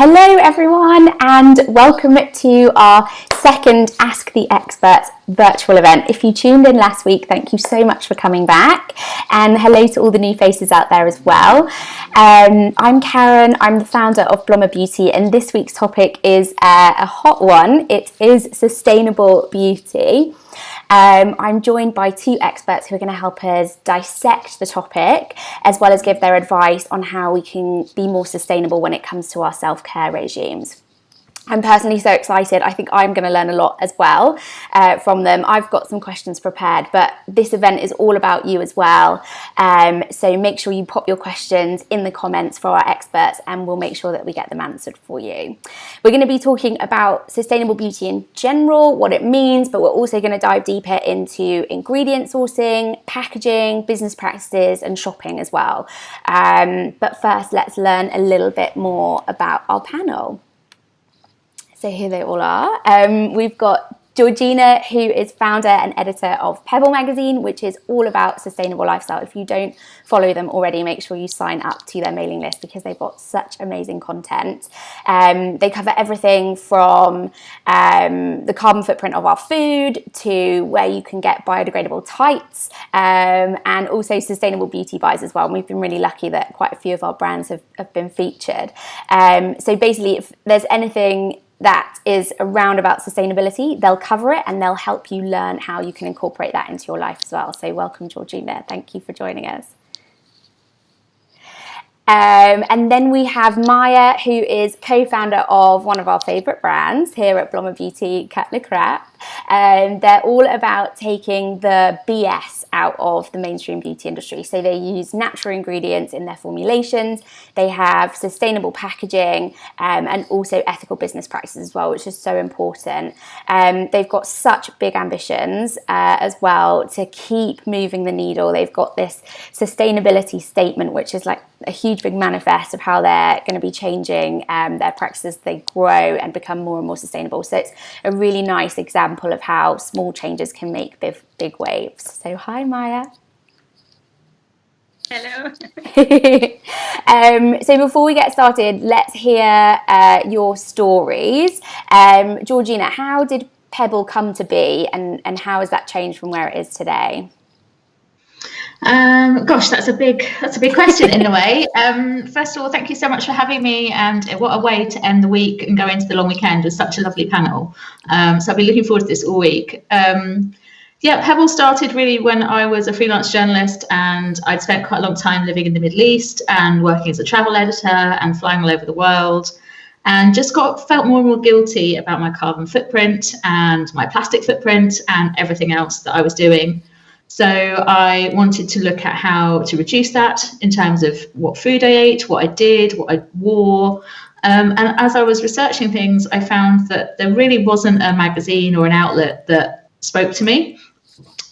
Hello everyone, and welcome to our second Ask the Experts virtual event. If you tuned in last week, thank you so much for coming back, and hello to all the new faces out there as well. I'm Karen, I'm the founder of Blomma Beauty, and this week's topic is a hot one. It is sustainable beauty. I'm joined by two experts who are going to help us dissect the topic, as well as give their advice on how we can be more sustainable when it comes to our self-care regimes. I'm personally so excited. I think I'm going to learn a lot as well from them. I've got some questions prepared, but this event is all about you as well. So make sure you pop your questions in the comments for our experts, and we'll make sure that we get them answered for you. We're going to be talking about sustainable beauty in general, what it means, but we're also going to dive deeper into ingredient sourcing, packaging, business practices, and shopping as well. But first, let's learn a little bit more about our panel. So here they all are. We've got Georgina, who is founder and editor of Pebble Magazine, which is all about sustainable lifestyle. If you don't follow them already, make sure you sign up to their mailing list because they've got such amazing content. They cover everything from the carbon footprint of our food to where you can get biodegradable tights, and also sustainable beauty buys as well. And we've been really lucky that quite a few of our brands have been featured. So basically, if there's anything that is around about sustainability, they'll cover it and they'll help you learn how you can incorporate that into your life as well. So welcome, Georgina. Thank you for joining us. And then we have Maya, who is co-founder of one of our favourite brands here at Blomma Beauty, Cut.Le.Crap. They're all about taking the BS out of the mainstream beauty industry. So they use natural ingredients in their formulations. They have sustainable packaging, and also ethical business practices as well, which is so important. They've got such big ambitions as well to keep moving the needle. They've got this sustainability statement, which is like a huge big manifest of how they're going to be changing their practices as they grow and become more and more sustainable. So it's a really nice example of how small changes can make big waves. So hi, Maya. Hello. So before we get started, let's hear your stories. Georgina, how did Pebble come to be, and how has that changed from where it is today? Gosh, that's a big question in a way. First of all, thank you so much for having me, and what a way to end the week and go into the long weekend with such a lovely panel. So I've been looking forward to this all week. Pebble started really when I was a freelance journalist, and I'd spent quite a long time living in the Middle East and working as a travel editor and flying all over the world, and just felt more and more guilty about my carbon footprint and my plastic footprint and everything else that I was doing. So I wanted to look at how to reduce that in terms of what food I ate, what I did, what I wore. And as I was researching things, I found that there really wasn't a magazine or an outlet that spoke to me.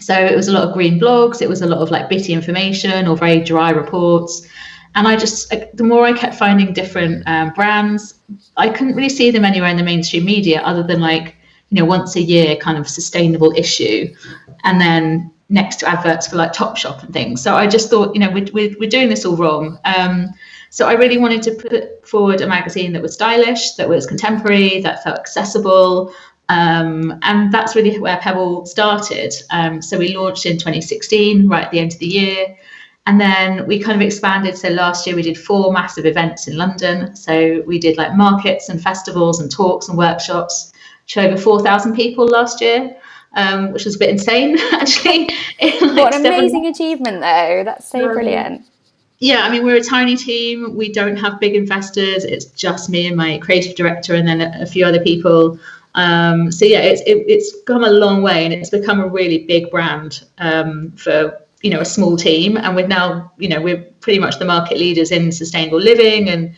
So it was a lot of green blogs, it was a lot of like bitty information or very dry reports. And the more I kept finding different brands, I couldn't really see them anywhere in the mainstream media other than once a year kind of sustainable issue. And then next to adverts for like Topshop and things. So I just thought, we're doing this all wrong. So I really wanted to put forward a magazine that was stylish, that was contemporary, that felt accessible. And that's really where Pebble started. So we launched in 2016, right at the end of the year. And then we kind of expanded. So last year we did 4 massive events in London. So we did like markets and festivals and talks and workshops to over 4,000 people last year. Which was a bit insane, actually. What an amazing achievement, though. That's so brilliant. Yeah, I mean, we're a tiny team. We don't have big investors. It's just me and my creative director and then a few other people. It's come a long way, and it's become a really big brand for, a small team. And we're now, we're pretty much the market leaders in sustainable living and,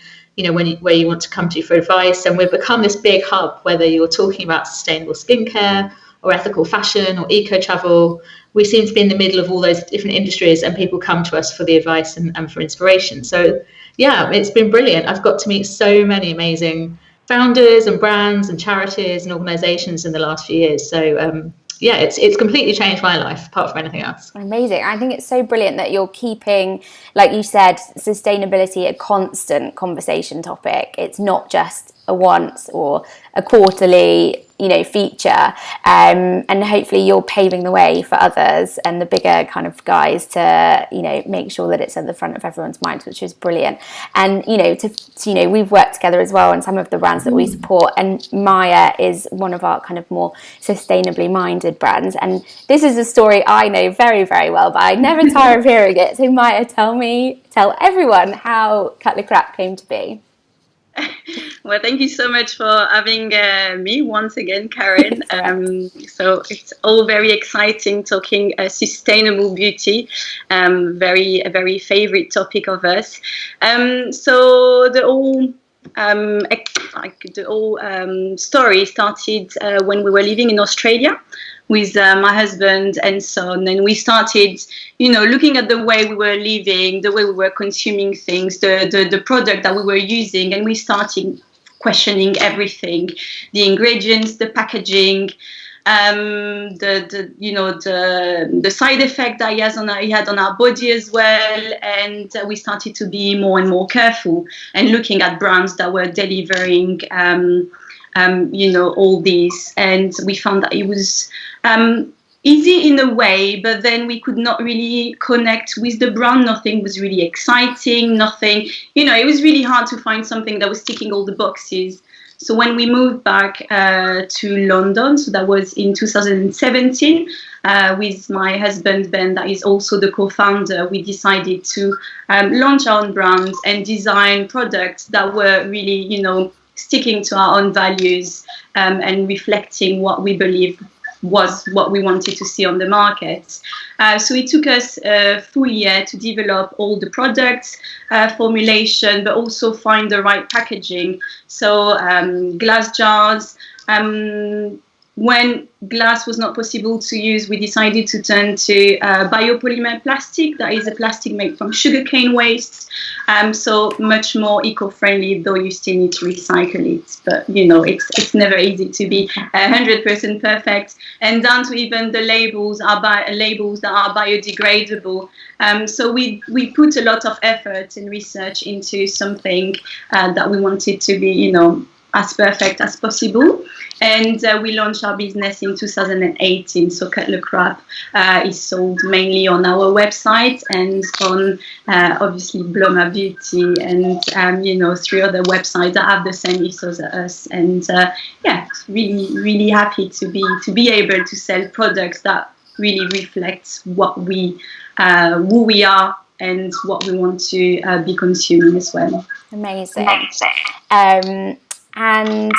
where you want to come to for advice. And we've become this big hub, whether you're talking about sustainable skincare or ethical fashion or eco travel. We seem to be in the middle of all those different industries, and people come to us for the advice and for inspiration. So yeah, it's been brilliant. I've got to meet so many amazing founders and brands and charities and organizations in the last few years. So it's completely changed my life apart from anything else. Amazing. I think it's so brilliant that you're keeping, like you said, sustainability a constant conversation topic. It's not just a once or a quarterly, feature, and hopefully you're paving the way for others and the bigger kind of guys to, make sure that it's at the front of everyone's minds, which is brilliant. And we've worked together as well on some of the brands that we support, and Maya is one of our kind of more sustainably minded brands. And this is a story I know very, very well, but I never tire of hearing it. So Maya, tell everyone how Cut.Le.Crap came to be. Well, thank you so much for having me once again, Karen. So it's all very exciting talking sustainable beauty, a very favorite topic of us. So the whole story started when we were living in Australia with my husband and son, and we started, looking at the way we were living, the way we were consuming things, the product that we were using, and we started questioning everything, the ingredients, the packaging, the side effect that he had on our body as well. And we started to be more and more careful and looking at brands that were delivering all these, and we found that it was easy in a way, but then we could not really connect with the brand. Nothing was really exciting, it was really hard to find something that was ticking all the boxes. So when we moved back to London, so that was in 2017, with my husband Ben, that is also the co-founder, we decided to launch our own brands and design products that were really, sticking to our own values and reflecting what we believe was what we wanted to see on the market. So it took us a full year to develop all the products, formulation, but also find the right packaging. So glass jars. When glass was not possible to use, we decided to turn to biopolymer plastic. That is a plastic made from sugarcane waste. So much more eco-friendly, though you still need to recycle it. But, it's never easy to be 100% perfect. And down to even the labels that are biodegradable. So we put a lot of effort and research into something that we wanted to be, as perfect as possible. And we launched our business in 2018. So Cut.Le.Crap is sold mainly on our website and on obviously Bloma Beauty and 3 other websites that have the same ethos as us. And really happy to be able to sell products that really reflects what who we are and what we want to be consuming as well. Amazing. And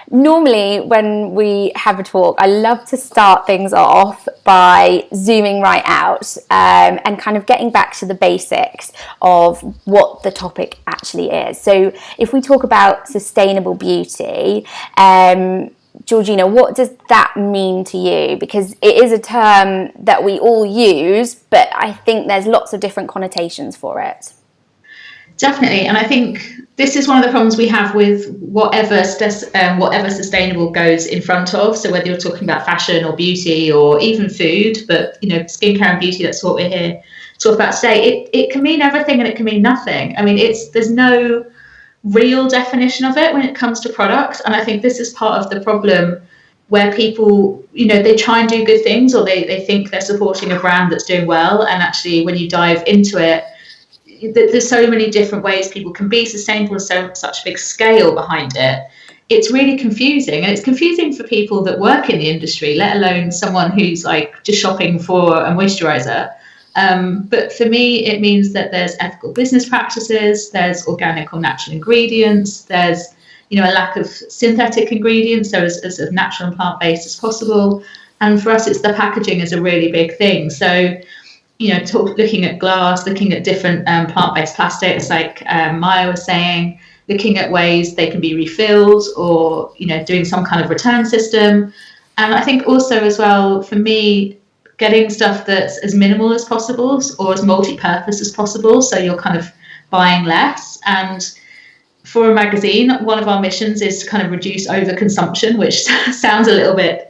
normally when we have a talk, I love to start things off by zooming right out and kind of getting back to the basics of what the topic actually is. So if we talk about sustainable beauty, Georgina, what does that mean to you? Because it is a term that we all use, but I think there's lots of different connotations for it. Definitely, and I think this is one of the problems we have with whatever sustainable goes in front of. So whether you're talking about fashion or beauty or even food, but skincare and beauty, that's what we're here to talk about today. It can mean everything and it can mean nothing. I mean, there's no real definition of it when it comes to products, and I think this is part of the problem where people, they try and do good things, or they think they're supporting a brand that's doing well, and actually when you dive into it, there's so many different ways people can be sustainable, such a big scale behind it. It's really confusing, and it's confusing for people that work in the industry, let alone someone who's like just shopping for a moisturizer. But for me, it means that there's ethical business practices, there's organic or natural ingredients, there's a lack of synthetic ingredients, so as natural and plant-based as possible. And for us, it's the packaging is a really big thing. So looking at glass, looking at different plant-based plastics, like Maya was saying, looking at ways they can be refilled, or doing some kind of return system. And I think also as well, for me, getting stuff that's as minimal as possible or as multi-purpose as possible, so you're kind of buying less. And for a magazine, one of our missions is to kind of reduce overconsumption, which sounds a little bit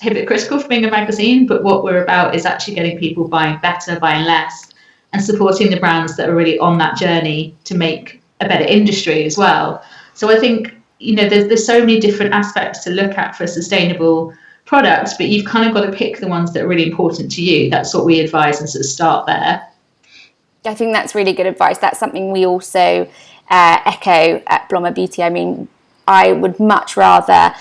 hypocritical for being a magazine, but what we're about is actually getting people buying better, buying less, and supporting the brands that are really on that journey to make a better industry as well. So I think, there's so many different aspects to look at for sustainable products, but you've kind of got to pick the ones that are really important to you. That's what we advise, and sort of start there. I think that's really good advice. That's something we also echo at Blomma Beauty. I mean, I would much rather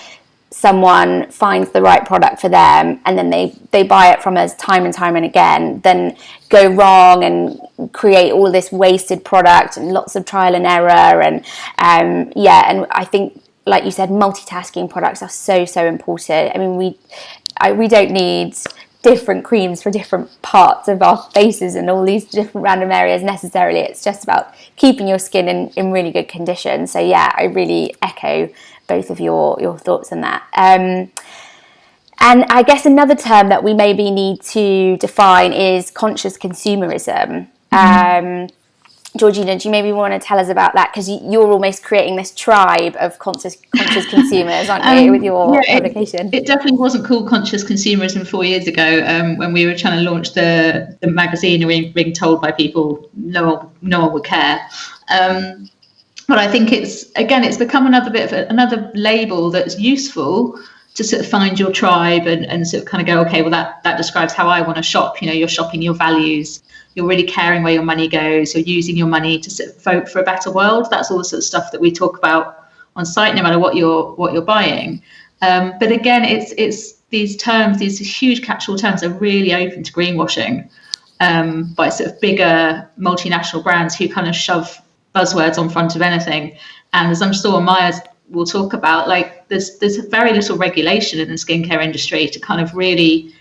someone finds the right product for them and then they buy it from us time and time and again than go wrong and create all this wasted product and lots of trial and error. And and I think, like you said, multitasking products are so important. I mean, we don't need different creams for different parts of our faces and all these different random areas necessarily. It's just about keeping your skin in really good condition. So yeah, I really echo both of your thoughts on that. And I guess another term that we maybe need to define is conscious consumerism. Georgina, do you maybe want to tell us about that? Because you're almost creating this tribe of conscious consumers, aren't you, with your publication? It definitely wasn't called conscious consumerism 4 years ago, when we were trying to launch the magazine and we were being told by people no one would care. But I think it's become another label that's useful to sort of find your tribe and sort of kind of go, okay, well that describes how I want to shop. You're shopping your values. You're really caring where your money goes. You're using your money to sort of vote for a better world. That's all the sort of stuff that we talk about on site, no matter what you're buying. But again, it's these terms, these huge catch-all terms, are really open to greenwashing by sort of bigger multinational brands who kind of shove buzzwords on front of anything. And as I'm sure Maya will talk about, like there's very little regulation in the skincare industry to kind of really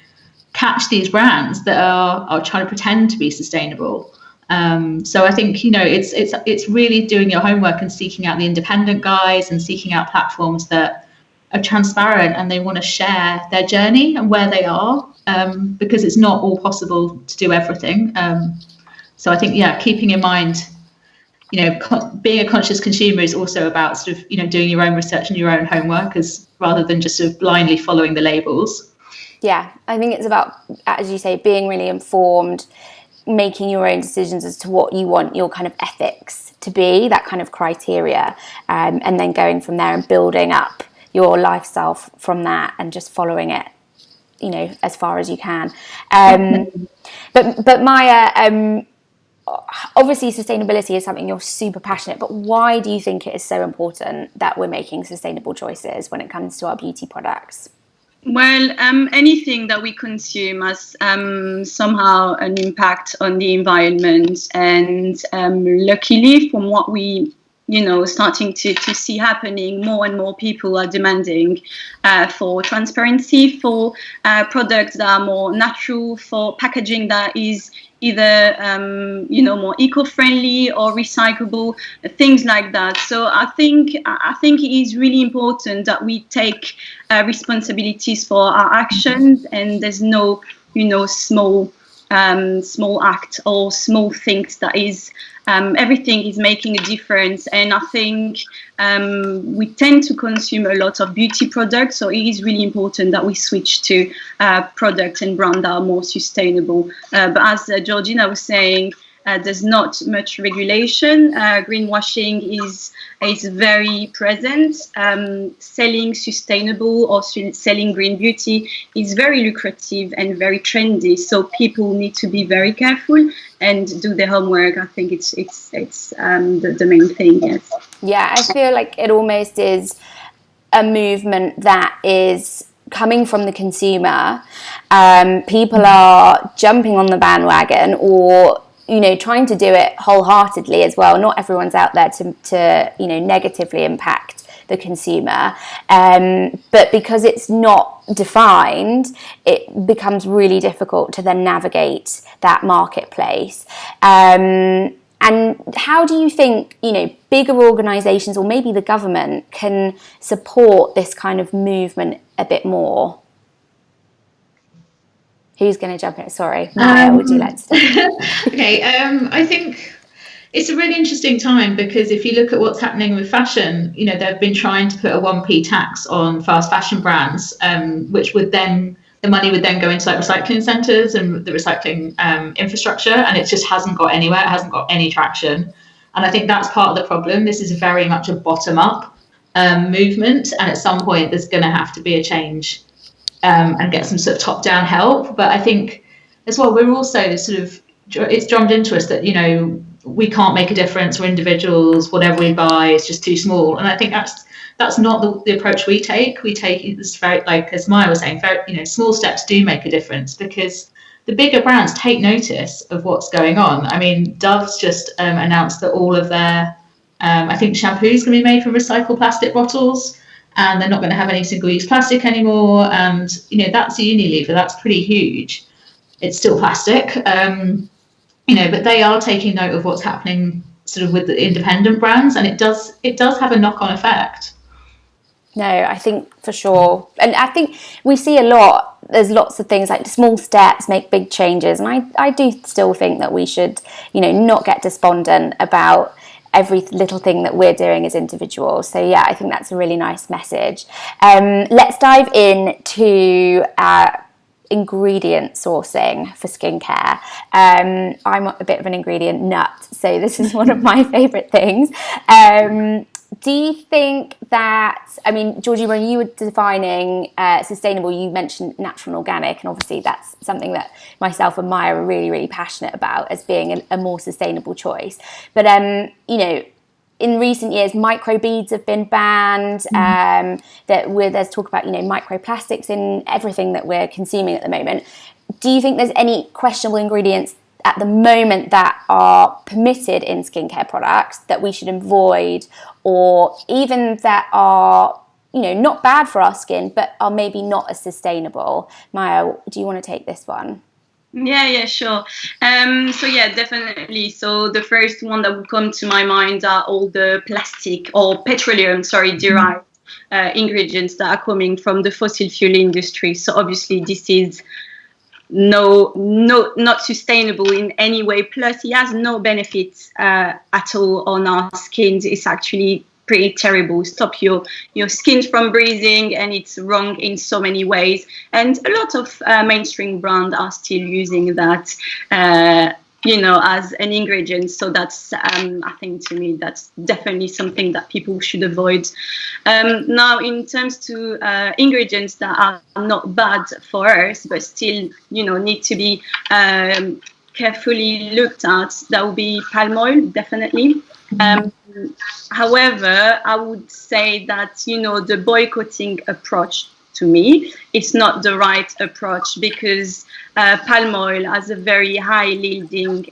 catch these brands that are trying to pretend to be sustainable. So I think it's really doing your homework and seeking out the independent guys and seeking out platforms that are transparent and they want to share their journey and where they are, because it's not all possible to do everything. So I think keeping in mind, being a conscious consumer is also about sort of doing your own research and your own homework, rather than just sort of blindly following the labels. Yeah, I think it's about, as you say, being really informed, making your own decisions as to what you want your kind of ethics to be, that kind of criteria, and then going from there and building up your lifestyle from that and just following it, as far as you can. But Maya, obviously sustainability is something you're super passionate, but why do you think it is so important that we're making sustainable choices when it comes to our beauty products? Well, anything that we consume has somehow an impact on the environment, and luckily, from what we starting to see happening, more and more people are demanding for transparency, for products that are more natural, for packaging that is either more eco-friendly or recyclable, things like that. So I think it is really important that we take responsibilities for our actions, and there's no small act or small things that is everything is making a difference. And I think we tend to consume a lot of beauty products, so it is really important that we switch to products and brands that are more sustainable. But as Georgina was saying, there's not much regulation. Greenwashing is very present. Selling sustainable or selling green beauty is very lucrative and very trendy. So people need to be very careful and do their homework. I think it's the main thing. Yes. Yeah, I feel like it almost is a movement that is coming from the consumer. People are jumping on the bandwagon, or trying to do it wholeheartedly as well. Not everyone's out there to negatively impact the consumer. But because it's not defined, it becomes really difficult to then navigate that marketplace. And how do you think, bigger organisations or maybe the government can support this kind of movement a bit more? Who's going to jump in? Sorry, Maya, would you like to? Okay, I think It's a really interesting time, because if you look at what's happening with fashion, you know, they've been trying to put a 1p tax on fast fashion brands, which would then, the money would then go into like recycling centres and the recycling infrastructure, and it just hasn't got anywhere. It hasn't got any traction. And I think that's part of the problem. This is very much a bottom-up movement, and at some point there's going to have to be a change and get some sort of top-down help. But I think as well, we're also sort of, it's drummed into us that, you know, we can't make a difference. We're individuals. Whatever we buy is just too small. And I think that's not the approach we take. We take this very, like as Maya was saying, very, you know, small steps do make a difference, because the bigger brands take notice of what's going on. I mean, Dove's just announced that all of their, I think shampoo is going to be made from recycled plastic bottles, and they're not going to have any single-use plastic anymore. And, you know, that's Unilever. That's pretty huge. It's still plastic. You know, but they are taking note of what's happening sort of with the independent brands, and it does have a knock-on effect. No, I think for sure. And I think we see a lot, there's lots of things like small steps make big changes. And I do still think that we should, you know, not get despondent about every little thing that we're doing as individuals. So yeah, I think that's a really nice message. Let's dive into ingredient sourcing for skincare. I'm a bit of an ingredient nut, so this is one of my favourite things. Do you think that, I mean, Georgie, when you were defining sustainable, you mentioned natural and organic, and obviously that's something that myself and Maya are really, really passionate about as being a more sustainable choice. But, you know, in recent years, microbeads have been banned. There's talk about, you know, microplastics in everything that we're consuming at the moment. Do you think there's any questionable ingredients at the moment that are permitted in skincare products that we should avoid, or even that are, you know, not bad for our skin but are maybe not as sustainable? Maya, do you want to take this one? Yeah, sure. So yeah, definitely. So the first one that would come to my mind are all the plastic or petroleum, derived ingredients that are coming from the fossil fuel industry. So obviously this is not sustainable in any way. Plus, it has no benefits at all on our skins. It's actually pretty terrible. Stop your skin from breathing, and it's wrong in so many ways. And a lot of mainstream brands are still using that, as an ingredient. So that's, I think, to me, that's definitely something that people should avoid. Now, in terms to ingredients that are not bad for us, but still, need to be carefully looked at, that would be palm oil, definitely. However, I would say that, the boycotting approach, to me, it's not the right approach, because palm oil has a very high yielding,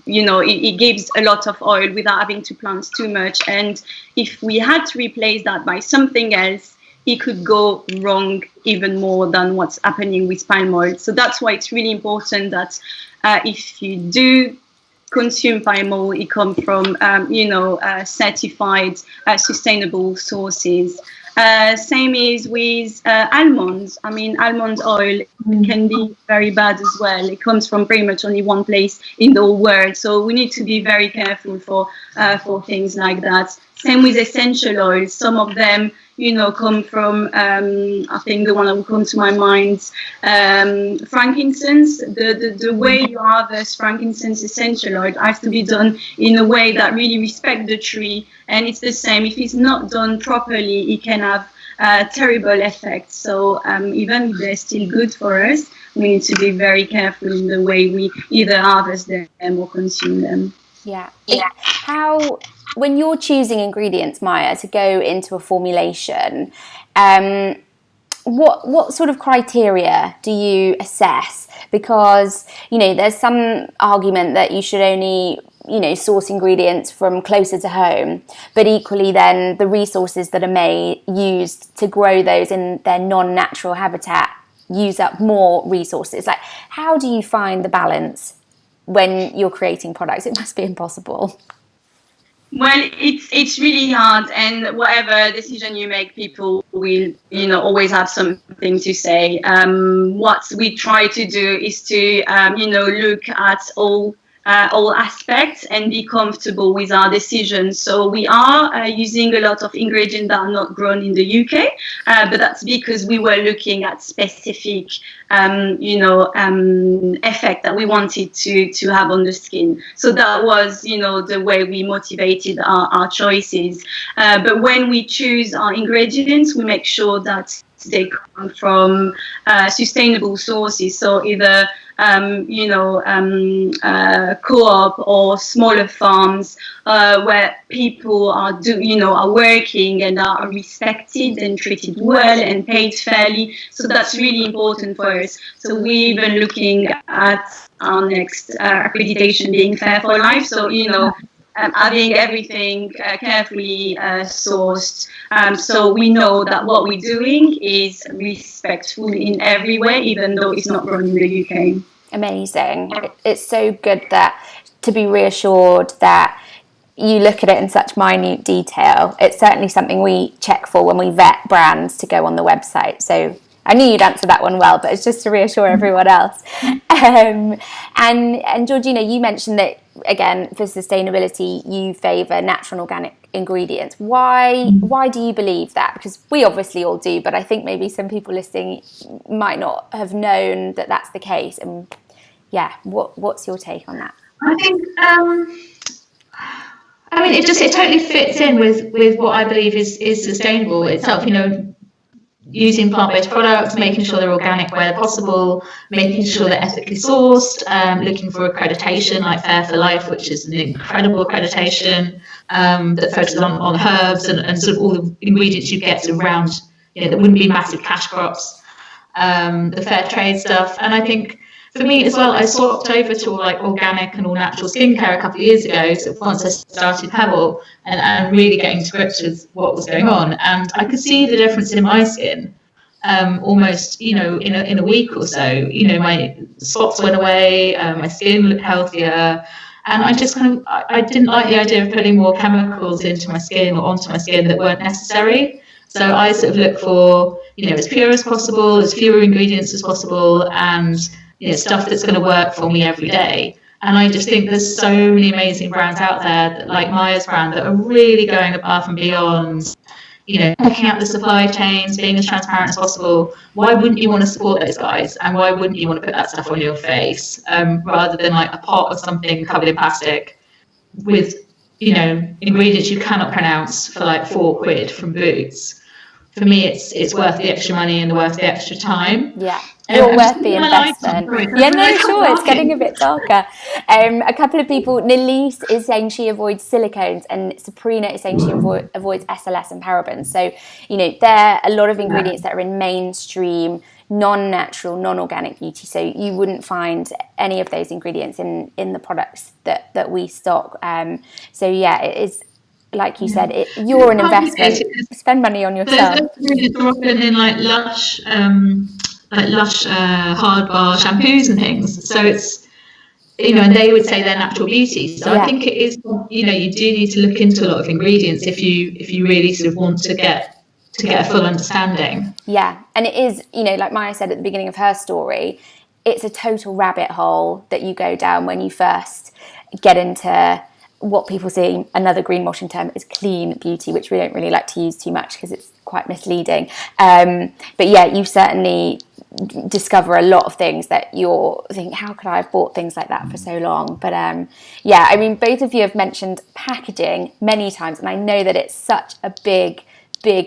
it gives a lot of oil without having to plant too much. And if we had to replace that by something else, it could go wrong even more than what's happening with palm oil. So that's why it's really important that if you do consume palm oil, it comes from, certified sustainable sources. Same is with almonds. I mean, almond oil can be very bad as well. It comes from pretty much only one place in the whole world. So we need to be very careful for things like that. Same with essential oils. Some of them, come from, I think the one that will come to my mind, frankincense. The way you harvest frankincense essential oil has to be done in a way that really respects the tree. And it's the same. If it's not done properly, it can have terrible effects. So even if they're still good for us, we need to be very careful in the way we either harvest them or consume them. Yeah. How, when you're choosing ingredients, Maya, to go into a formulation, what sort of criteria do you assess? Because, there's some argument that you should only, source ingredients from closer to home, but equally then the resources that are used to grow those in their non-natural habitat use up more resources. Like, how do you find the balance when you're creating products? It must be impossible. Well, it's really hard, and whatever decision you make, people will, always have something to say. What we try to do is to, look at all all aspects and be comfortable with our decisions. So we are using a lot of ingredients that are not grown in the UK, but that's because we were looking at specific effect that we wanted to have on the skin. So that was, the way we motivated our choices. But when we choose our ingredients, we make sure that they come from sustainable sources. So either co-op or smaller farms where people are working and are respected and treated well and paid fairly. So that's really important for us. So we're even looking at our next accreditation being Fair for Life. So having everything carefully sourced, so we know that what we're doing is respectful in every way, even though it's not grown in the UK. Amazing. It's so good to be reassured that you look at it in such minute detail. It's certainly something we check for when we vet brands to go on the website. So I knew you'd answer that one well, but it's just to reassure everyone else. And Georgina, you mentioned that, again, for sustainability, you favour natural and organic ingredients. Why do you believe that? Because we obviously all do, but I think maybe some people listening might not have known that that's the case. And what's your take on that? I think, it totally fits in with what I believe is sustainable itself. Using plant-based products, making sure they're organic where possible, making sure they're ethically sourced, looking for accreditation like Fair for Life, which is an incredible accreditation that focuses on herbs and sort of all the ingredients you get around, that wouldn't be massive cash crops, the fair trade stuff. And I think for me as well, I swapped over to all organic and all natural skincare a couple of years ago. So once I started Pebble and really getting to grips with what was going on, and I could see the difference in my skin almost, in a week or so. My spots went away, my skin looked healthier, and I just I didn't like the idea of putting more chemicals into my skin or onto my skin that weren't necessary. So I sort of look for, as pure as possible, as fewer ingredients as possible, and stuff that's going to work for me every day. And I just think there's so many amazing brands out there, like Maya's brand, that are really going above and beyond, checking out the supply chains, being as transparent as possible. Why wouldn't you want to support those guys? And why wouldn't you want to put that stuff on your face rather than a pot of something covered in plastic with, ingredients you cannot pronounce for £4 from Boots? For me, it's worth the extra money and worth the extra time. Yeah. You're worth the investment. It's getting a bit darker. A couple of people, Nalise is saying she avoids silicones, and Sabrina is saying she avoids SLS and parabens. So, there are a lot of ingredients that are in mainstream, non-natural, non-organic beauty. So you wouldn't find any of those ingredients in the products that we stock. It is. Like you said, you're an investment. Spend money on yourself. There's often in lush hard bar shampoos and things. So it's, and they would say they're natural beauty. So I think it is, you do need to look into a lot of ingredients if you really sort of want to get a full understanding. Yeah, and it is, like Maya said at the beginning of her story, it's a total rabbit hole that you go down when you first get into what people see, another greenwashing term, is clean beauty, which we don't really like to use too much because it's quite misleading. But you certainly discover a lot of things that you're thinking, how could I have bought things like that for so long? But both of you have mentioned packaging many times, and I know that it's such a big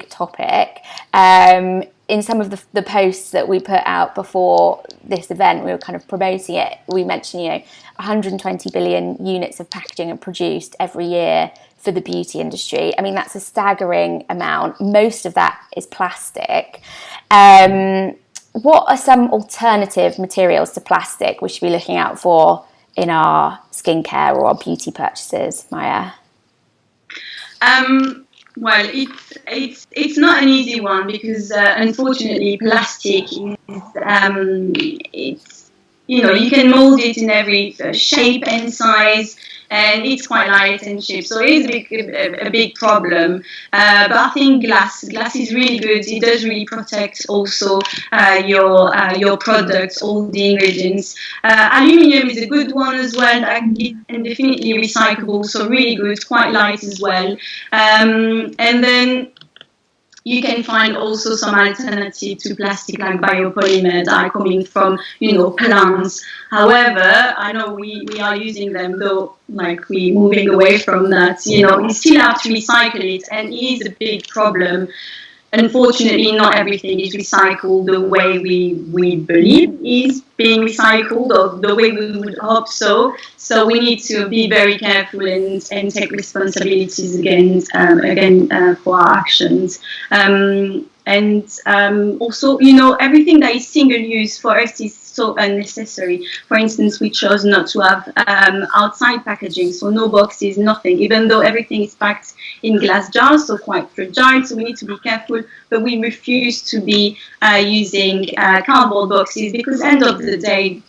topic. In some of the posts that we put out before this event, we were kind of promoting it. We mentioned, 120 billion units of packaging are produced every year for the beauty industry. I mean, that's a staggering amount. Most of that is plastic. What are some alternative materials to plastic we should be looking out for in our skincare or our beauty purchases, Maya? Well, it's not an easy one because unfortunately plastic is you can mold it in every shape and size, and it's quite light and cheap, so it is a big problem. But I think glass is really good. It does really protect also your products, all the ingredients. Aluminium is a good one as well, and definitely recyclable, so really good, quite light as well. And then you can find also some alternative to plastic like biopolymer that are coming from, plants. However, I know we are using them, though, like we're moving away from that. We still have to recycle it, and it is a big problem. Unfortunately, not everything is recycled the way we believe is being recycled, or the way we would hope so. So we need to be very careful and take responsibilities again for our actions. Also, everything that is single-use for us is so unnecessary. For instance, we chose not to have outside packaging, so no boxes, nothing, even though everything is packed in glass jars, so quite fragile, so we need to be careful. But we refuse to be using cardboard boxes, because end of the day,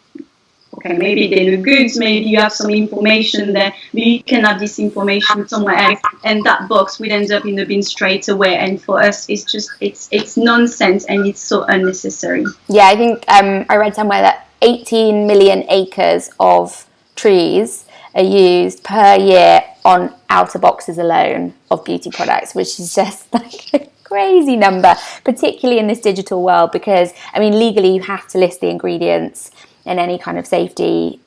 okay, maybe they look good, maybe you have some information there, but you can have this information somewhere else, and that box will end up in the bin straight away. And for us, it's nonsense, and it's so unnecessary. Yeah, I think I read somewhere that 18 million acres of trees are used per year on outer boxes alone of beauty products, which is just like a crazy number, particularly in this digital world, because, legally you have to list the ingredients and any kind of safety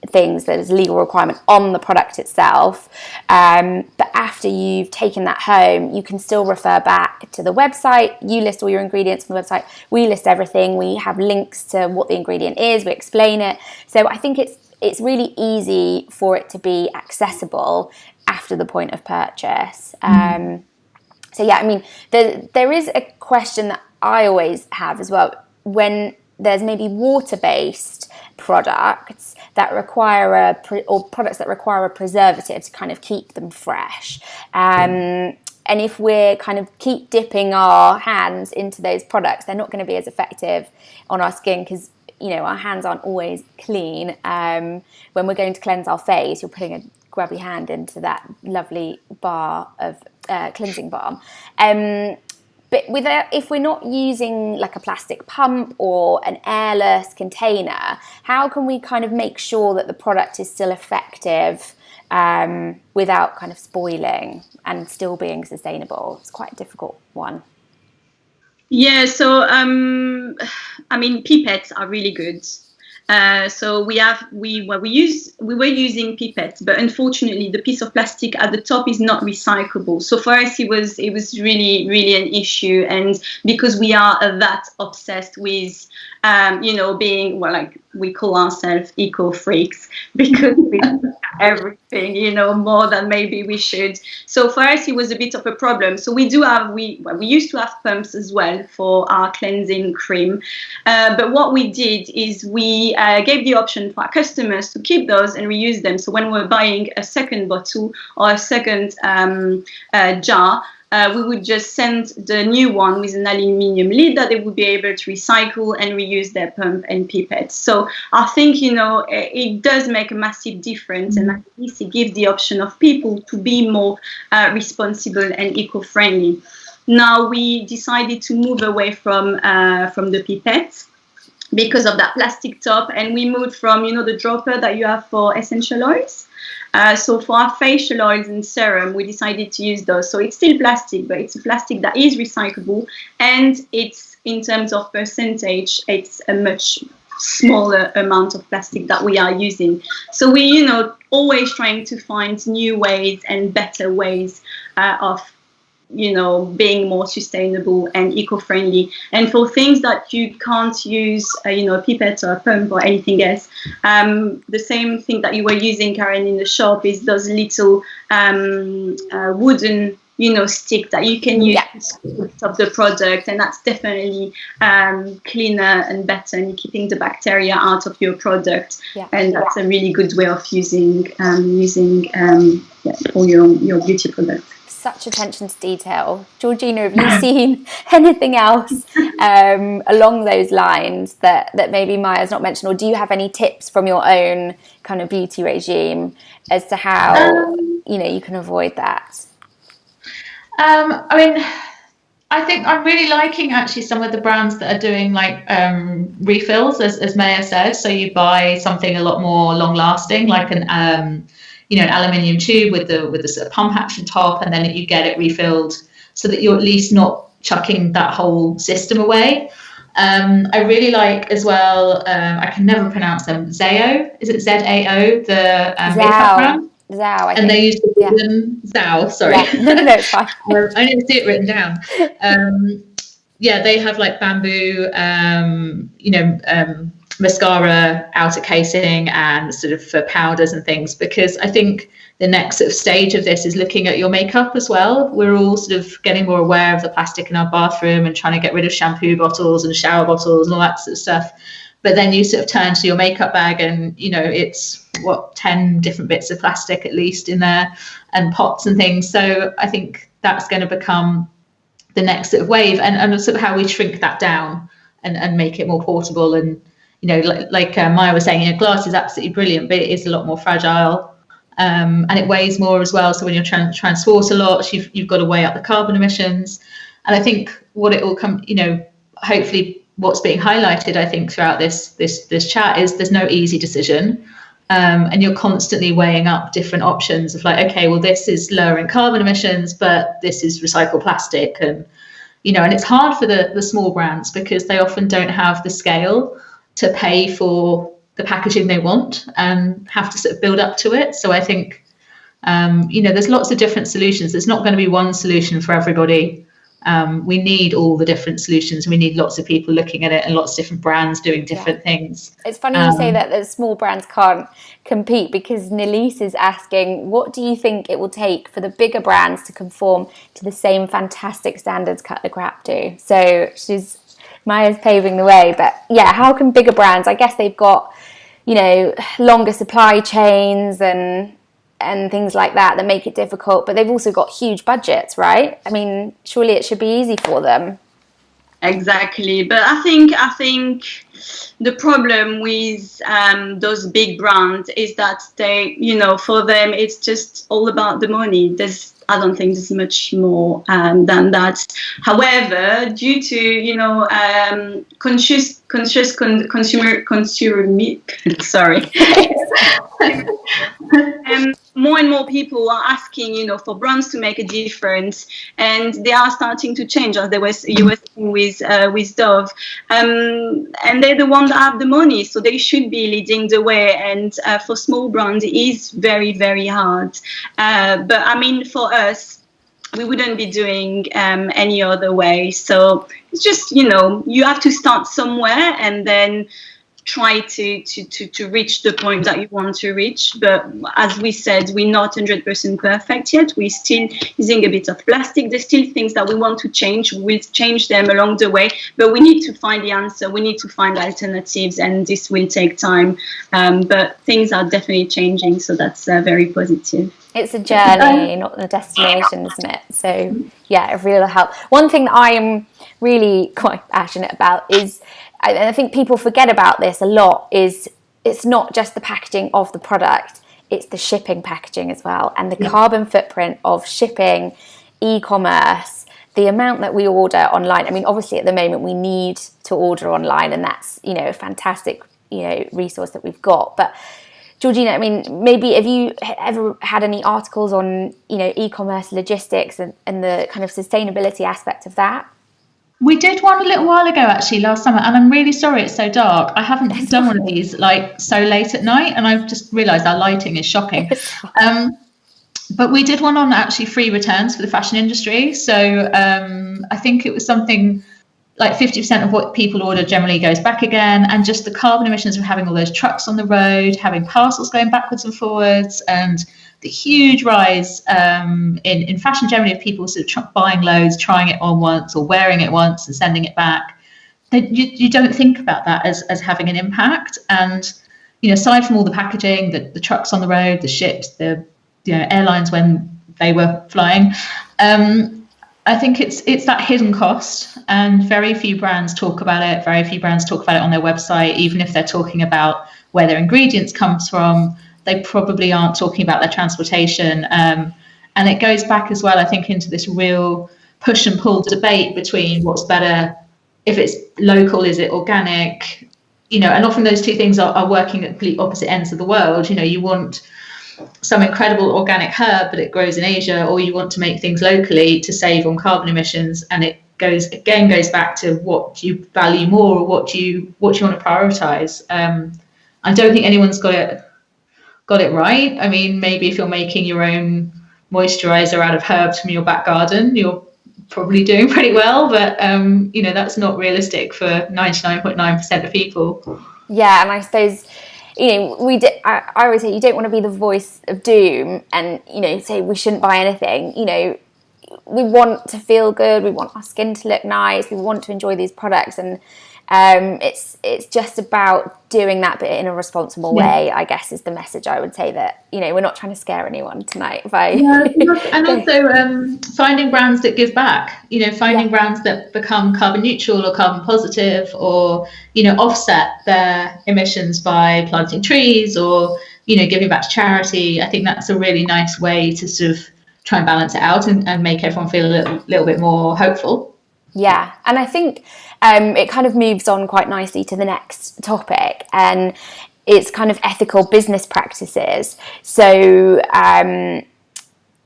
things that is a legal requirement on the product itself. But after you've taken that home, you can still refer back to the website. You list all your ingredients on the website. We list everything. We have links to what the ingredient is. We explain it. So I think it's really easy for it to be accessible after the point of purchase. So yeah, there is a question that I always have as well, when there's maybe water-based products that require products that require a preservative to kind of keep them fresh. And if we're kind of keep dipping our hands into those products, they're not going to be as effective on our skin, because our hands aren't always clean. When we're going to cleanse our face, you're putting a grubby hand into that lovely bar of cleansing balm. But if we're not using like a plastic pump or an airless container, how can we kind of make sure that the product is still effective without kind of spoiling and still being sustainable? It's quite a difficult one. Yeah, so pipettes are really good. So we were using pipettes, but unfortunately the piece of plastic at the top is not recyclable. So for us it was really, really an issue, and because we are that obsessed with being, we call ourselves eco freaks, because we do everything, more than maybe we should. So for us it was a bit of a problem. So we used to have pumps as well for our cleansing cream, but what we did is we gave the option for our customers to keep those and reuse them. So when we're buying a second bottle or a second jar, we would just send the new one with an aluminium lid that they would be able to recycle and reuse their pump and pipette. So I think, it does make a massive difference, and at least it gives the option of people to be more responsible and eco-friendly. Now we decided to move away from the pipette because of that plastic top, and we moved from, the dropper that you have for essential oils. So for our facial oils and serum, we decided to use those. So it's still plastic, but it's a plastic that is recyclable, and it's, in terms of percentage, it's a much smaller amount of plastic that we are using. So we, always trying to find new ways and better ways of being more sustainable and eco-friendly. And for things that you can't use, a pipette or a pump or anything else, the same thing that you were using, Karen, in the shop is those little wooden, stick that you can use to stop the product, and that's definitely cleaner and better, and you're keeping the bacteria out of your product. And that's a really good way of using all your beauty products. such attention to detail. Georgina, have you seen anything else along those lines that maybe Maya's not mentioned, or do you have any tips from your own kind of beauty regime as to how you can avoid that? I mean, I think I'm really liking actually some of the brands that are doing like refills, as Maya said. So you buy something a lot more long lasting, like an aluminium tube with the sort of pump action top, and then you get it refilled so that you're at least not chucking that whole system away. I really like as well, I can never pronounce them, Zao, is it Z-A-O, the makeup brand? Zao, I think. And they used to call them Zao, sorry. Yeah. No, it's fine. I didn't see it written down. They have like bamboo, mascara, outer casing, and sort of for powders and things, because I think the next sort of stage of this is looking at your makeup as well. We're all sort of getting more aware of the plastic in our bathroom and trying to get rid of shampoo bottles and shower bottles and all that sort of stuff. But then you sort of turn to your makeup bag and, it's 10 different bits of plastic at least in there, and pots and things. So I think that's going to become the next sort of wave, and sort of how we shrink that down and make it more portable. And, like Maya was saying, glass is absolutely brilliant, but it is a lot more fragile. And it weighs more as well. So when you're transport a lot, you've got to weigh up the carbon emissions. And I think what it will come, hopefully what's being highlighted, I think, throughout this chat is there's no easy decision. And you're constantly weighing up different options of like, okay, well, this is lowering carbon emissions, but this is recycled plastic. And, and it's hard for the small brands because they often don't have the scale to pay for the packaging they want and have to sort of build up to it. So I think, there's lots of different solutions. There's not going to be one solution for everybody. We need all the different solutions. We need lots of people looking at it and lots of different brands doing different things. It's funny you say that the small brands can't compete, because Nilise is asking, what do you think it will take for the bigger brands to conform to the same fantastic standards Cut.Le.Crap do? So Maya's paving the way, but yeah, how can bigger brands, I guess they've got, longer supply chains and things like that make it difficult, but they've also got huge budgets, right? I mean, surely it should be easy for them. Exactly, but I think the problem with those big brands is that they, for them it's just all about the money. I don't think there's much more than that. However, due to conscious consumer sorry. More and more people are asking, for brands to make a difference, and they are starting to change, as you were saying with Dove, and they're the ones that have the money, so they should be leading the way. And for small brands, it is very, very hard. But I mean, for us, we wouldn't be doing any other way. So it's just, you have to start somewhere and then try to reach the point that you want to reach. But as we said, we're not 100% perfect yet. We're still using a bit of plastic. There's still things that we want to change. We'll change them along the way, but we need to find the answer. We need to find alternatives, and this will take time. But things are definitely changing, so that's very positive. It's a journey, not a destination, isn't it? So yeah, it really will help. One thing that I am really quite passionate about is, and I think people forget about this a lot, is it's not just the packaging of the product, it's the shipping packaging as well, and the carbon footprint of shipping, e-commerce, the amount that we order online. I mean, obviously at the moment we need to order online, and that's, a fantastic, resource that we've got. But Georgina, I mean, maybe have you ever had any articles on, e-commerce logistics and the kind of sustainability aspect of that? We did one a little while ago, actually, last summer, and I'm really sorry it's so dark. I haven't done one of these like so late at night, and I've just realised our lighting is shocking. But we did one on actually free returns for the fashion industry. So I think it was something like 50% of what people order generally goes back again, and just the carbon emissions of having all those trucks on the road, having parcels going backwards and forwards, and the huge rise in fashion generally of people sort of buying loads, trying it on once or wearing it once and sending it back. You don't think about that as having an impact. And, aside from all the packaging, the trucks on the road, the ships, the airlines when they were flying, I think it's that hidden cost, and very few brands talk about it. Very few brands talk about it on their website, even if they're talking about where their ingredients comes from. They probably aren't talking about their transportation. And it goes back as well, I think, into this real push and pull debate between what's better, if it's local, is it organic? You know, and often those two things are working at complete opposite ends of the world. You know, you want some incredible organic herb, but it grows in Asia, or you want to make things locally to save on carbon emissions. And it goes back to what you value more, or what you want to prioritize. I don't think anyone's got it right. I mean, maybe if you're making your own moisturizer out of herbs from your back garden, you're probably doing pretty well, but you know, that's not realistic for 99.9% of people. Yeah, and I suppose, you know, I always say you don't want to be the voice of doom and, you know, say we shouldn't buy anything. You know, we want to feel good, we want our skin to look nice, we want to enjoy these products, and it's just about doing that, but in a responsible way, I guess, is the message. I would say that, you know, we're not trying to scare anyone tonight and also finding brands that give back, you know, finding brands that become carbon neutral or carbon positive, or, you know, offset their emissions by planting trees, or, you know, giving back to charity. I think that's a really nice way to sort of try and balance it out and make everyone feel a little bit more hopeful. Yeah, and I think it kind of moves on quite nicely to the next topic, and it's kind of ethical business practices. So,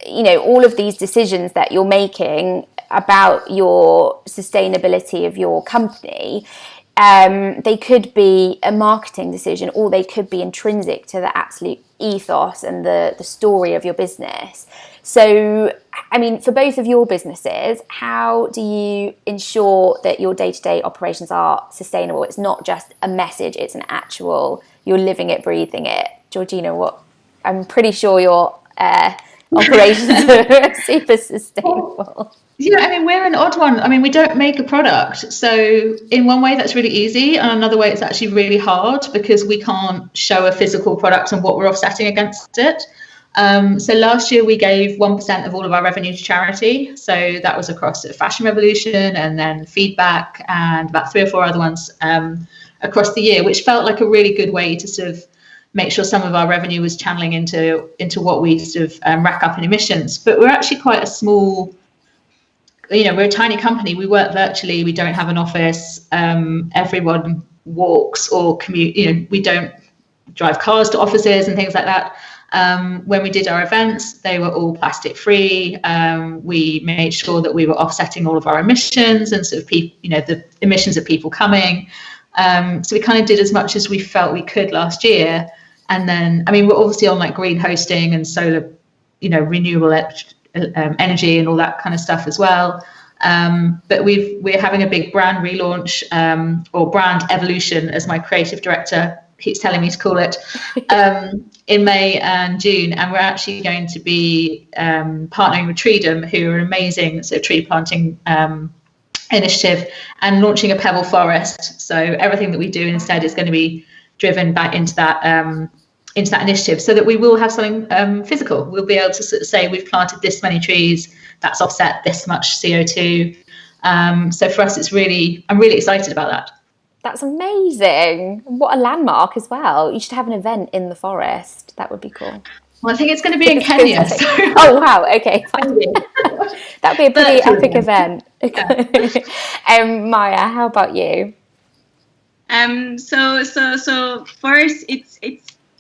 you know, all of these decisions that you're making about your sustainability of your company, they could be a marketing decision, or they could be intrinsic to the absolute ethos and the story of your business. So, I mean, for both of your businesses, how do you ensure that your day-to-day operations are sustainable? It's not just a message, it's an actual, you're living it, breathing it. Georgina, I'm pretty sure your operations are super sustainable. Yeah, I mean, we're an odd one. I mean, we don't make a product. So in one way, that's really easy. And another way, it's actually really hard, because we can't show a physical product and what we're offsetting against it. So last year we gave 1% of all of our revenue to charity. So that was across Fashion Revolution, and then Feedback, and about 3 or 4 other ones across the year, which felt like a really good way to sort of make sure some of our revenue was channeling into what we sort of rack up in emissions. But we're actually quite a small, you know, we're a tiny company. We work virtually. We don't have an office. Everyone walks or commute. You know, we don't drive cars to offices and things like that. When we did our events, they were all plastic free. We made sure that we were offsetting all of our emissions and sort of the emissions of people coming. So we kind of did as much as we felt we could last year. And then, I mean, we're obviously on like green hosting and solar, you know, renewable energy and all that kind of stuff as well. But we're having a big brand relaunch, or brand evolution, as my creative director keeps telling me to call it, in May and June. And we're actually going to be partnering with Treedom, who are an amazing sort of tree planting initiative, and launching a Pebble forest. So everything that we do instead is going to be driven back into that initiative, so that we will have something physical. We'll be able to sort of say we've planted this many trees, that's offset this much CO2. So for us, I'm really excited about that. That's amazing. What a landmark as well. You should have an event in the forest. That would be cool. Well, I think it's going to be in Kenya. So. Oh, wow. Okay. That'd be a pretty epic event. Maya, how about you? So for us, it's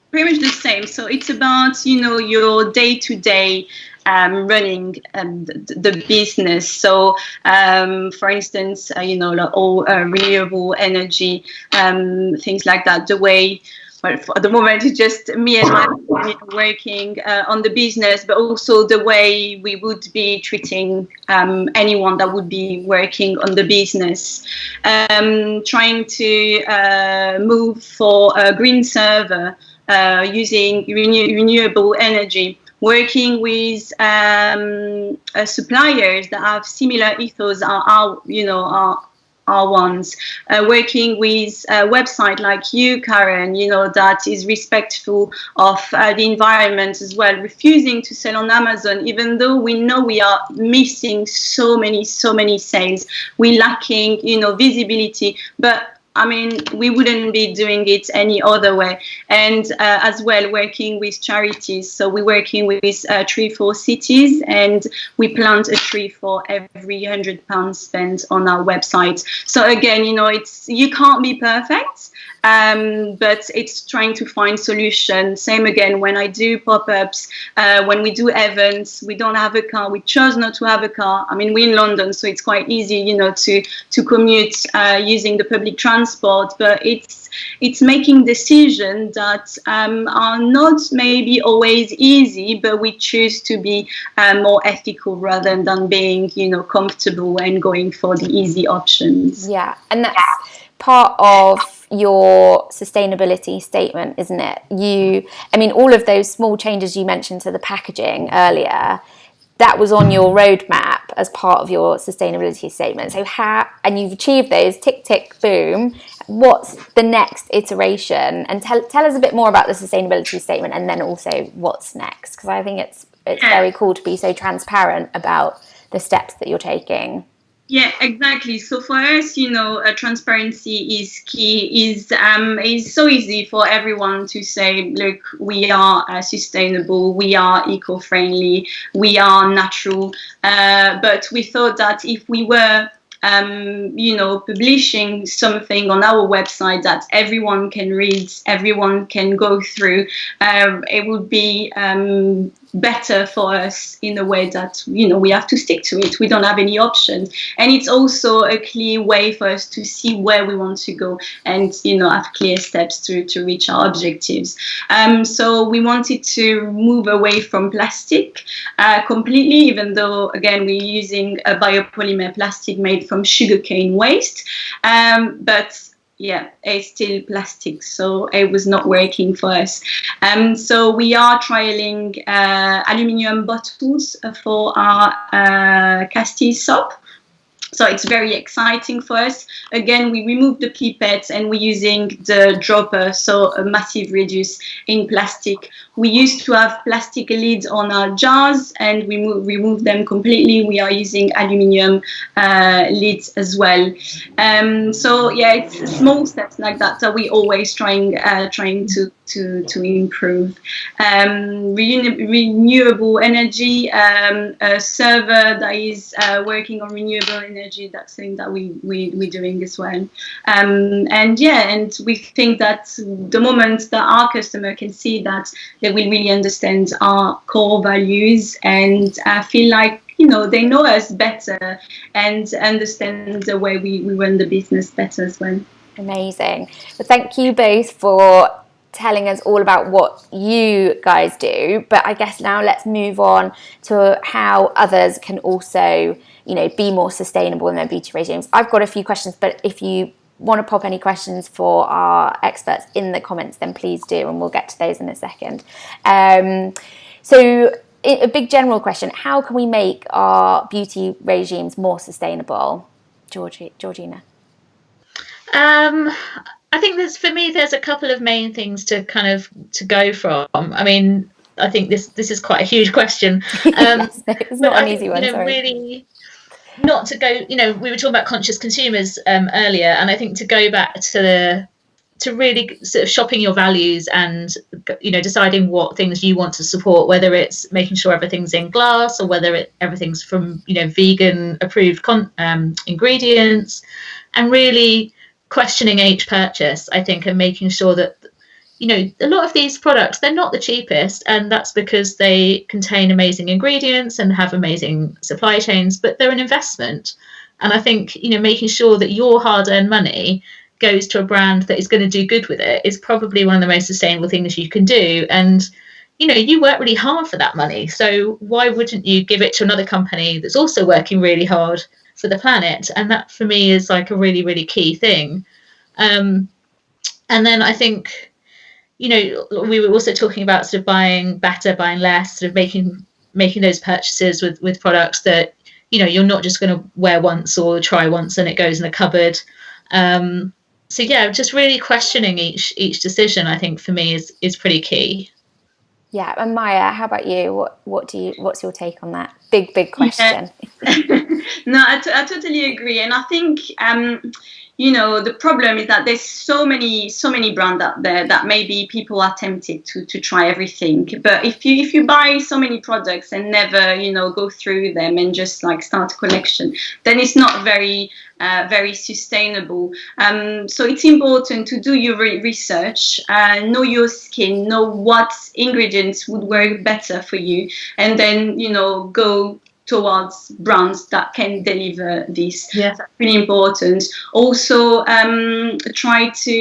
pretty much the same. So it's about, you know, your day-to-day running the business. So for instance, you know, like all renewable energy, things like that. The way, well, for the moment it's just me and my family working on the business, but also the way we would be treating anyone that would be working on the business. Trying to move for a green server, using renewable energy, working with suppliers that have similar ethos, are are ones. Working with a website like you, Karen, that is respectful of the environment as well, refusing to sell on Amazon, even though we know we are missing so many sales, we're lacking, visibility, but I mean, we wouldn't be doing it any other way. And as well, working with charities. So we're working with Tree for Cities, and we plant a tree for every £100 spent on our website. So again, you can't be perfect, but it's trying to find solutions. Same again, when I do pop-ups, when we do events, we don't have a car. We chose not to have a car. I mean, we're in London, so it's quite easy, to commute using the public transport, but it's making decisions that are not maybe always easy, but we choose to be more ethical rather than being, comfortable and going for the easy options. Yeah, and that's part of your sustainability statement, isn't it? All of those small changes you mentioned to the packaging earlier, that was on your roadmap as part of your sustainability statement. So and you've achieved those, tick, tick, boom. What's the next iteration? And tell us a bit more about the sustainability statement, and then also what's next, because I think it's very cool to be so transparent about the steps that you're taking. Yeah, exactly. So for us, transparency is key. Is so easy for everyone to say, look, we are sustainable, we are eco-friendly, we are natural. But we thought that if we were publishing something on our website that everyone can read, everyone can go through, it would be better for us in a way that, we have to stick to it. We don't have any options. And it's also a clear way for us to see where we want to go and, have clear steps to reach our objectives. So we wanted to move away from plastic completely, even though, again, we're using a biopolymer plastic made from sugarcane waste. But yeah, it's still plastic, so it was not working for us. So we are trialing aluminium bottles for our Castile soap. So it's very exciting for us. Again, we removed the pipettes and we're using the dropper, so a massive reduce in plastic. We used to have plastic lids on our jars and we removed them completely. We are using aluminium lids as well. So yeah, it's small steps like that that we always trying to improve. Renewable energy, a server that is working on renewable energy. That's something that we're doing as well. And we think that the moment that our customer can see that, they will really understand our core values and feel like, they know us better and understand the way we run the business better as well. Amazing. Well, thank you both for telling us all about what you guys do, but I guess now let's move on to how others can also, be more sustainable in their beauty regimes. I've got a few questions, but if you want to pop any questions for our experts in the comments, then please do, and we'll get to those in a second. So a big general question, how can we make our beauty regimes more sustainable? Georgina? I think there's a couple of main things to go from. I mean, I think this is quite a huge question. Yes, it's not an easy one. Really, not to go. We were talking about conscious consumers earlier, and I think to go back to really sort of shopping your values and deciding what things you want to support, whether it's making sure everything's in glass or whether everything's from vegan approved ingredients, and really questioning each purchase, I think, and making sure that a lot of these products, they're not the cheapest, and that's because they contain amazing ingredients and have amazing supply chains, but they're an investment. And I think making sure that your hard-earned money goes to a brand that is going to do good with it is probably one of the most sustainable things you can do. And you work really hard for that money, so why wouldn't you give it to another company that's also working really hard for the planet? And that for me is like a really, really key thing. And then I think we were also talking about sort of buying better, buying less, sort of making those purchases with products that you're not just going to wear once or try once and it goes in the cupboard. So yeah, just really questioning each decision, I think for me is pretty key. Yeah, and Maya, how about you? What's your take on that big question? Yeah. No, I totally agree, and I think the problem is that there's so many brands out there that maybe people are tempted to try everything. But if you buy so many products and never go through them and just like start a collection, then it's not very sustainable. So it's important to do your research, know your skin, know what ingredients would work better for you, and then go towards brands that can deliver this. Yeah. That's really important. Also, try to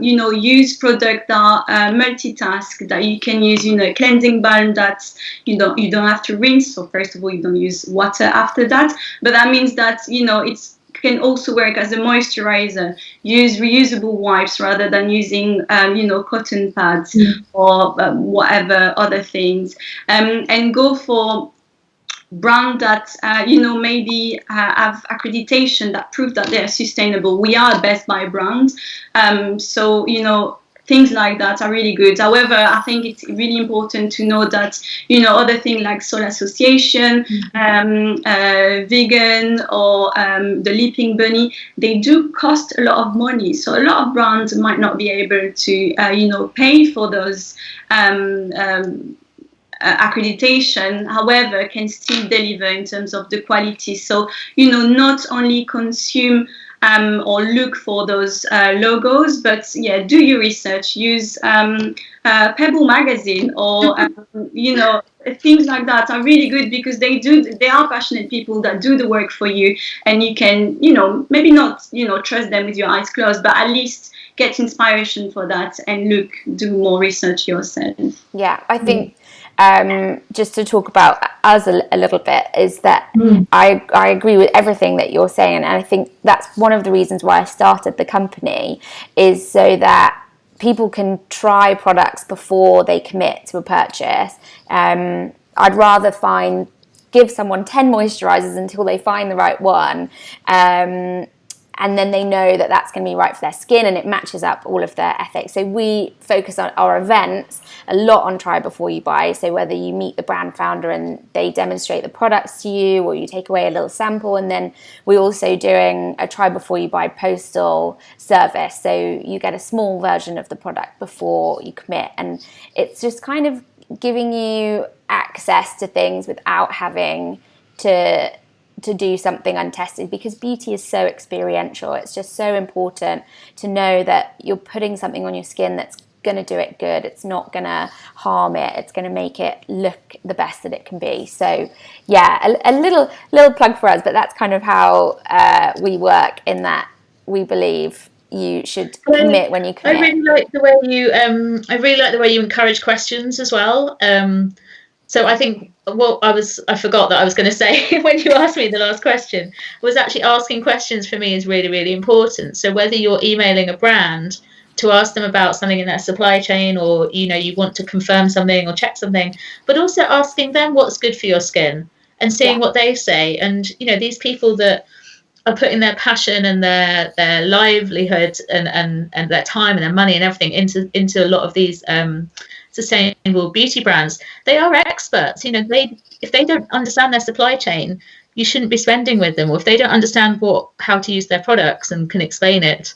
use products that multitask, that you can use cleansing balm that you don't have to rinse. So first of all, you don't use water after that, but that means that it's can also work as a moisturizer. Use reusable wipes rather than using cotton pads or whatever other things, and go for brand that maybe have accreditation that prove that they're sustainable. We are a Best Buy brand, so things like that are really good. However, I think it's really important to know that other things like Soul Association, vegan, or the Leaping Bunny, they do cost a lot of money. So a lot of brands might not be able to pay for those accreditation, however, can still deliver in terms of the quality. So not only consume or look for those logos, but do your research. Use Pebble Magazine or things like that are really good, because they are passionate people that do the work for you, and you can maybe not trust them with your eyes closed, but at least get inspiration for that and do more research yourself. Yeah, I think just to talk about us a little bit, is that I agree with everything that you're saying, and I think that's one of the reasons why I started the company, is so that people can try products before they commit to a purchase. I'd rather give someone 10 moisturizers until they find the right one, and then they know that that's going to be right for their skin and it matches up all of their ethics. So we focus on our events a lot on try before you buy. So whether you meet the brand founder and they demonstrate the products to you, or you take away a little sample, and then we're also doing a try before you buy postal service. So you get a small version of the product before you commit, and it's just kind of giving you access to things without having to do something untested, because beauty is so experiential. It's just so important to know that you're putting something on your skin that's going to do it good. It's not going to harm it. It's going to make it look the best that it can be. So yeah, a little plug for us, but that's kind of how we work, in that we believe you should commit when you commit. I really like the way you encourage questions as well. So I think I forgot that I was going to say when you asked me the last question, was actually asking questions for me is really, really important. So whether you're emailing a brand to ask them about something in their supply chain, or you want to confirm something or check something, but also asking them what's good for your skin and seeing what they say. And these people that are putting their passion and their livelihood and their time and their money and everything into a lot of these sustainable beauty brands, they are experts. If they don't understand their supply chain, you shouldn't be spending with them. Or if they don't understand how to use their products and can explain it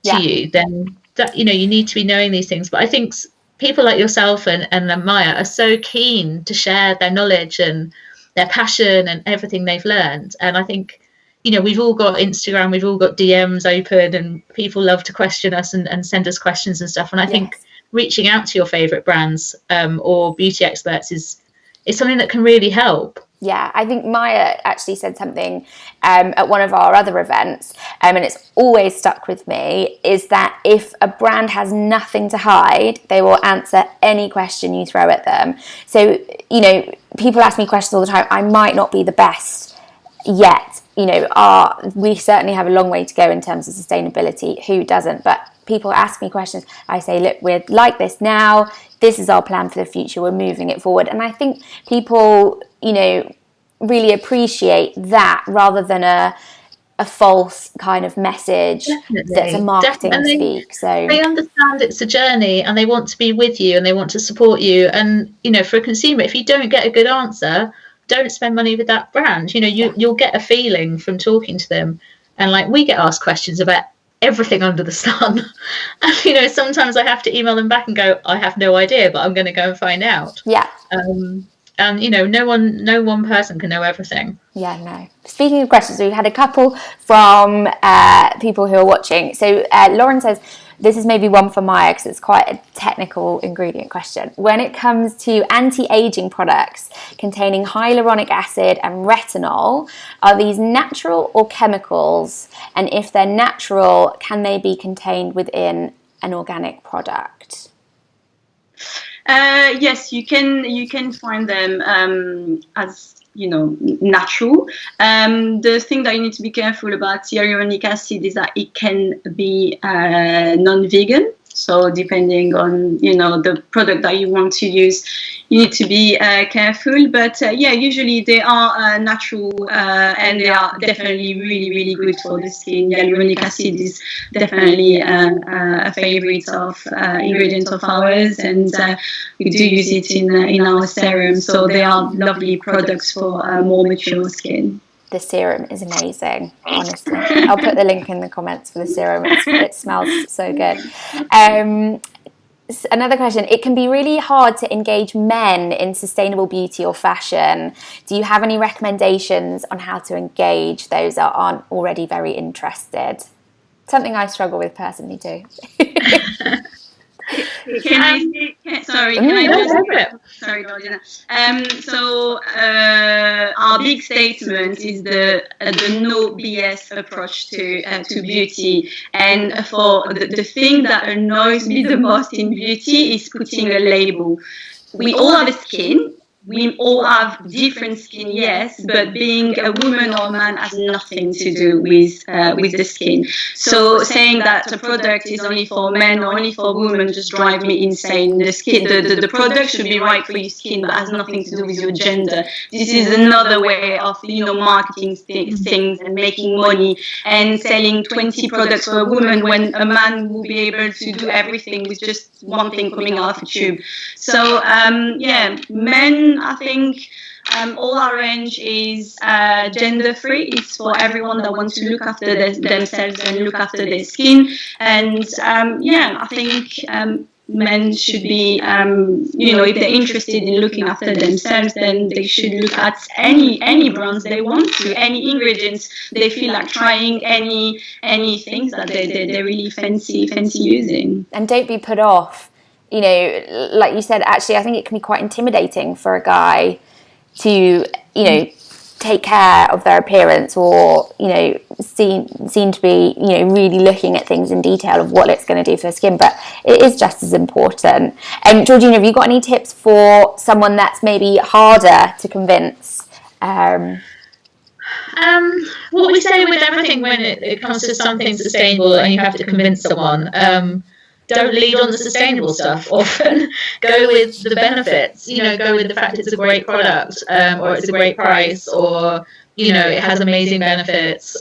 to you, then that you need to be knowing these things. But I think people like yourself and Maya are so keen to share their knowledge and their passion and everything they've learned. And I think we've all got Instagram, we've all got DMs open, and people love to question us and send us questions and stuff. And I think reaching out to your favorite brands or beauty experts is something that can really help. Yeah, I think Maya actually said something at one of our other events, and it's always stuck with me, is that if a brand has nothing to hide, they will answer any question you throw at them. So, people ask me questions all the time. I might not be the best yet. We certainly have a long way to go in terms of sustainability. Who doesn't? But people ask me questions. I say, look, we're like this now. This is our plan for the future. We're moving it forward. And I think people, really appreciate that rather than a false kind of message. Definitely. That's a marketing speak. So they understand it's a journey and they want to be with you and they want to support you. And, you know, for a consumer, if you don't get a good answer, don't spend money with that brand. You know, you'll get a feeling from talking to them. And like, we get asked questions about everything under the sun. And, you know, sometimes I have to email them back and go, I have no idea, but I'm going to go and find out. Yeah. And, you know, no one person can know everything. Yeah, no. Speaking of questions, we've had a couple from people who are watching. So Lauren says, this is maybe one for Maya because it's quite a technical ingredient question. When it comes to anti-aging products containing hyaluronic acid and retinol, are these natural or chemicals? And if they're natural, can they be contained within an organic product? Yes, you can find them as, you know, natural. The thing that you need to be careful about hyaluronic acid is that it can be non-vegan. So depending on, you know, the product that you want to use, you need to be careful. But yeah, usually they are natural and they are definitely really, really good for the skin. Hyaluronic acid is definitely a favorite of ingredient of ours, and we do use it in our serum. So they are lovely products for more mature skin. The serum is amazing, honestly. I'll put the link in the comments for the serum. It smells so good. Another question. It can be really hard to engage men in sustainable beauty or fashion. Do you have any recommendations on how to engage those that aren't already very interested? Something I struggle with personally too. Sorry, Georgina. So our big statement is the no BS approach to beauty, and for the thing that annoys me the most in beauty is putting a label. We all have a skin. We all have different skin, yes, but being a woman or a man has nothing to do with the skin. So saying that a product is only for men or only for women just drives me insane. The skin, the product should be right for your skin, but has nothing to do with your gender. This is another way of, you know, marketing things and making money and selling 20 products for a woman when a man will be able to do everything with just one thing coming out of a tube. So yeah, men, I think all our range is gender free. It's for everyone that wants to look after themselves and look after their skin. And yeah, I think men should be, you know, if they're interested in looking after themselves, then they should look at any brands they want to, any ingredients they feel like trying, any things that they really fancy using. And don't be put off. You know, like you said, actually, I think it can be quite intimidating for a guy to, you know, take care of their appearance or, you know, seem to be, you know, really looking at things in detail of what it's going to do for their skin. But it is just as important. And Georgina, have you got any tips for someone that's maybe harder to convince? What we say with everything when it comes to something sustainable and you have to convince someone, don't lead on the sustainable stuff. Often go with the benefits, you know, go with the fact it's a great product, or it's a great price, or, you know, it has amazing benefits,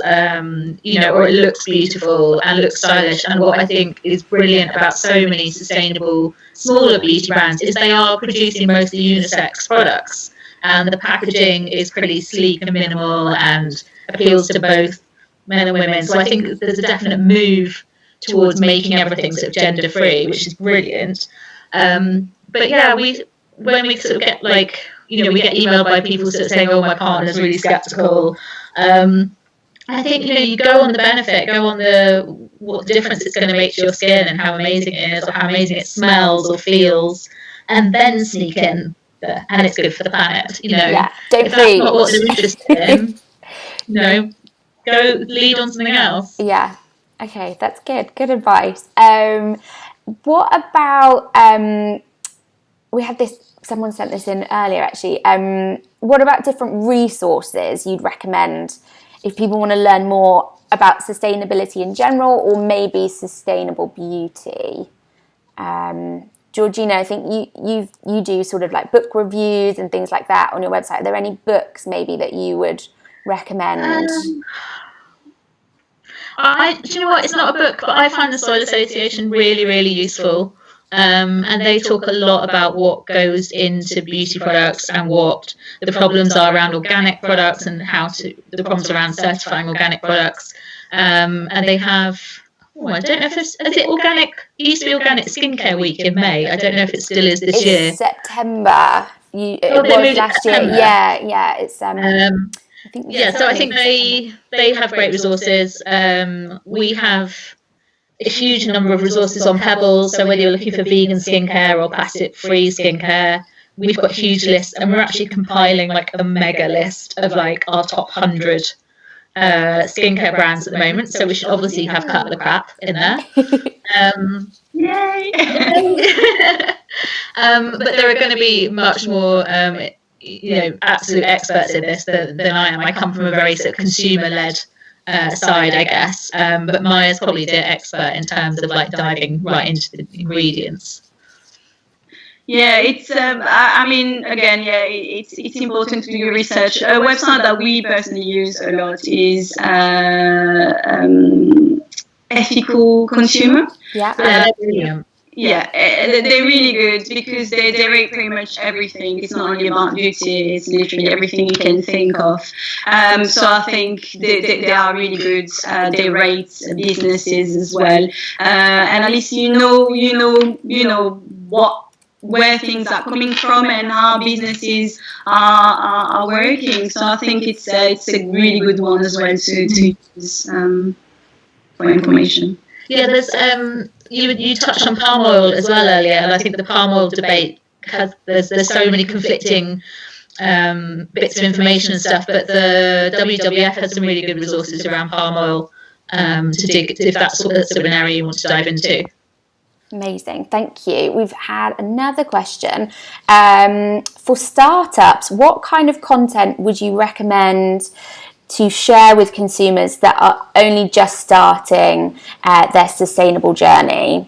you know, or it looks beautiful and looks stylish. And what I think is brilliant about so many sustainable smaller beauty brands is they are producing mostly unisex products, and the packaging is pretty sleek and minimal and appeals to both men and women. So I think there's a definite move towards making everything sort of gender free, which is brilliant. But yeah, when we sort of get, like, you know, we get emailed by people sort of saying, oh, my partner's really skeptical. I think, you know, you go on the benefit, go on what difference it's going to make to your skin and how amazing it is or how amazing it smells or feels, and then sneak in and it's good for the planet, you know. Yeah, don't if that's not what they're interested in, you know, go lead on something else. Yeah. Okay, that's good. Good advice. What about, we had this, someone sent this in earlier actually. What about different resources you'd recommend if people want to learn more about sustainability in general or maybe sustainable beauty? Georgina, I think you do sort of like book reviews and things like that on your website. Are there any books maybe that you would recommend? Do you know what? It's not a book, but I find the Soil Association really, really useful. And they talk a lot about what goes into beauty products and what the problems are around organic products and the problems around certifying organic products. And they have, I don't know if is it organic? It used to be Organic Skincare Week in May. I don't know if it still is this year. September. It was last year. Yeah. It's I think so I think they have great resources. We have a huge number of resources on Pebble, so whether you're looking for vegan skincare or plastic-free skincare, we've got huge lists, and we're actually compiling like a mega list of like our top 100 skincare brands at the moment. So we should obviously have Cut.Le.Crap in there. Yay! But there are going to be much more absolute experts in this than I am. I come from a very sort of consumer-led side, I guess. But Maya's probably the expert in terms of like diving right into the ingredients. Yeah, it's. I mean, again, it's important to do your research. A website that we personally use a lot is Ethical Consumer. Yeah, they're really good because they rate pretty much everything. It's not only about beauty; it's literally everything you can think of. So I think they are really good. They rate businesses as well, and at least you know where things are coming from and how businesses are working. So I think it's a really good one as well to use for information. Yeah, there's you touched on palm oil as well earlier, and I think the palm oil debate, because there's so many conflicting bits of information and stuff, but the WWF has some really good resources around palm oil to dig if that's sort of an area you want to dive into. Amazing, thank you. We've had another question. For startups, what kind of content would you recommend to share with consumers that are only just starting their sustainable journey?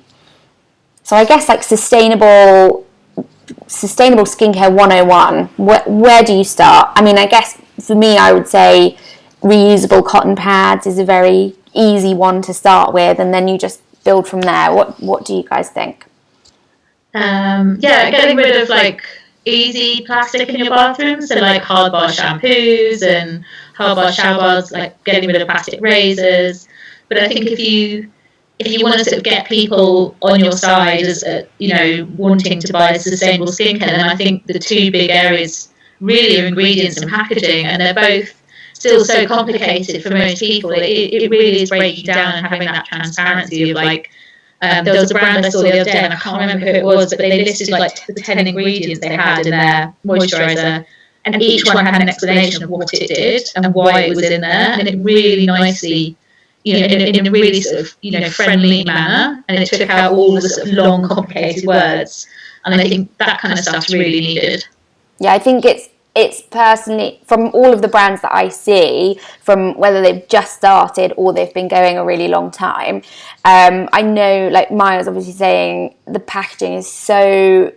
So I guess like sustainable skincare 101, where do you start? I mean, I guess for me, I would say reusable cotton pads is a very easy one to start with, and then you just build from there. What do you guys think? Getting rid of like easy plastic in your bathroom, so like hard bar shampoos and hard bar shower bars, like getting rid of plastic razors. But I think if you want to sort of get people on your side as wanting to buy sustainable skincare, then I think the two big areas really are ingredients and packaging, and they're both still so complicated for most people. It really is breaking down and having that transparency of like, there was a brand I saw the other day, and I can't remember who it was, but they listed like the 10 ingredients they had in their moisturiser, and each one had an explanation of what it did and why it was in there, and it really nicely, in a really sort of friendly manner, and it took out all the sort of long, complicated words, and I think that kind of stuff's really needed. Yeah, I think it's personally, from all of the brands that I see, from whether they've just started or they've been going a really long time, I know, like Maya's obviously saying, the packaging is so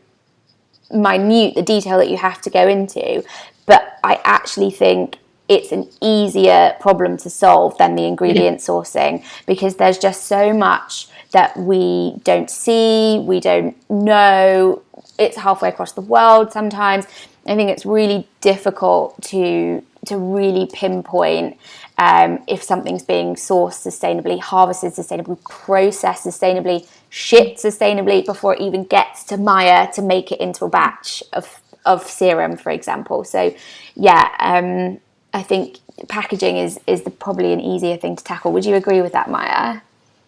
minute, the detail that you have to go into, but I actually think it's an easier problem to solve than the ingredient sourcing, because there's just so much that we don't see, we don't know, it's halfway across the world sometimes. I think it's really difficult to really pinpoint if something's being sourced sustainably, harvested sustainably, processed sustainably, shipped sustainably before it even gets to Maya to make it into a batch of serum, for example. So yeah, I think packaging is probably an easier thing to tackle. Would you agree with that, Maya?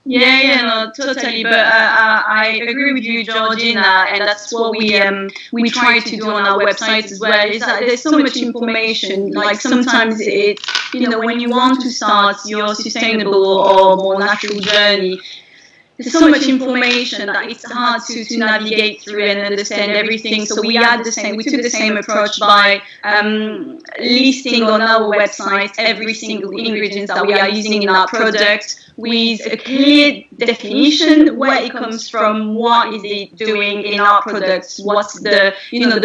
Yeah, no, totally. But I agree with you, Georgina, and that's what we try to do on our website as well. Is that there's so much information. Like sometimes when you want to start your sustainable or more natural journey, there's so much information that it's hard to navigate through and understand everything. So we took the same approach by listing on our website every single ingredient that we are using in our product, with a clear definition where it comes from, what is it doing in our products, what's the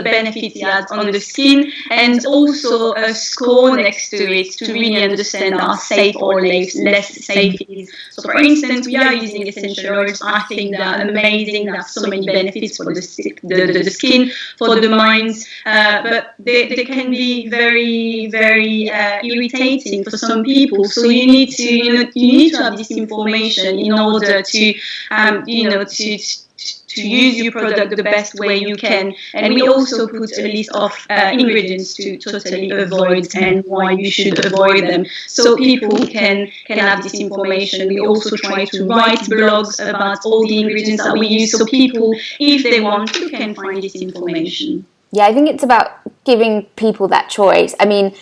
benefits it has on the skin, and also a score next to it to really understand how safe or less safe it is. So for instance, we are using essential oils. I think they're amazing. They have so many benefits for the skin, for the mind, but they can be very, very irritating for some people. So you need to have this information in order to use your product the best way you can. And we also put a list of ingredients to totally avoid and why you should avoid them, so people can have this information. We also try to write blogs about all the ingredients that we use, so people, if they want to, can find this information. Yeah, I think it's about giving people that choice. I mean,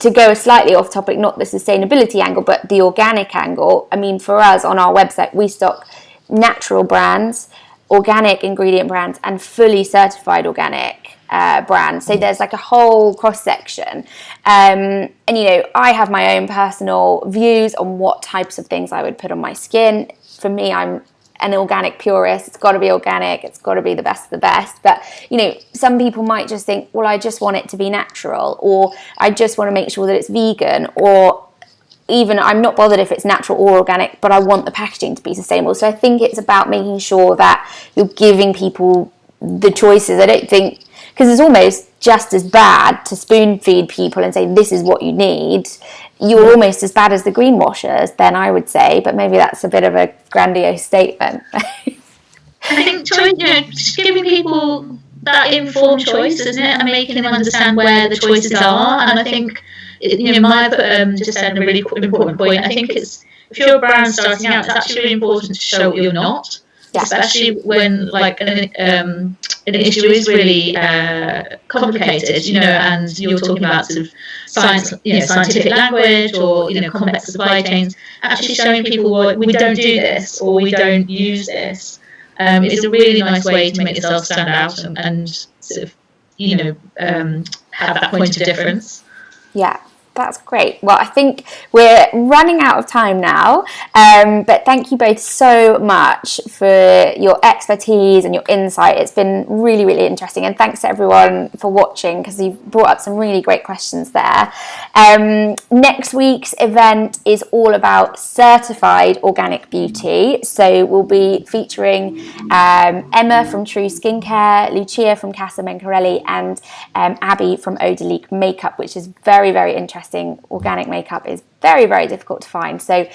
to go slightly off topic, not the sustainability angle, but the organic angle. I mean, for us on our website, we stock natural brands, organic ingredient brands, and fully certified organic brands. So there's like a whole cross section. And, I have my own personal views on what types of things I would put on my skin. For me, I'm an organic purist. It's got to be organic. It's got to be the best of the best. But, some people might just think, well, I just want it to be natural, or I just want to make sure that it's vegan, or even I'm not bothered if it's natural or organic, but I want the packaging to be sustainable. So I think it's about making sure that you're giving people the choices. I don't think, because it's almost just as bad to spoon feed people and say, this is what you need. You're almost as bad as the greenwashers, then, I would say, but maybe that's a bit of a grandiose statement. I think just giving people that informed choice, isn't it, and making them understand where the choices are. And I think, Maya just said a really important point. I think it's, if you're a brand starting out, it's actually really important to show what you're not, especially when an issue is really complicated, and you're talking about sort of science, scientific language, or complex supply chains. Actually showing people, well, we don't do this, or we don't use this, is a really nice way to make yourself stand out and sort of have that point of difference. Yeah, that's great. Well, I think we're running out of time now, but thank you both so much for your expertise and your insight. It's been really, really interesting, and thanks to everyone for watching, because you've brought up some really great questions there. Next week's event is all about certified organic beauty, so we'll be featuring Emma from True Skincare, Lucia from Casa Mencarelli, and Abby from Cut.Le.Crap makeup, which is very, very interesting. Organic makeup is very, very difficult to find. So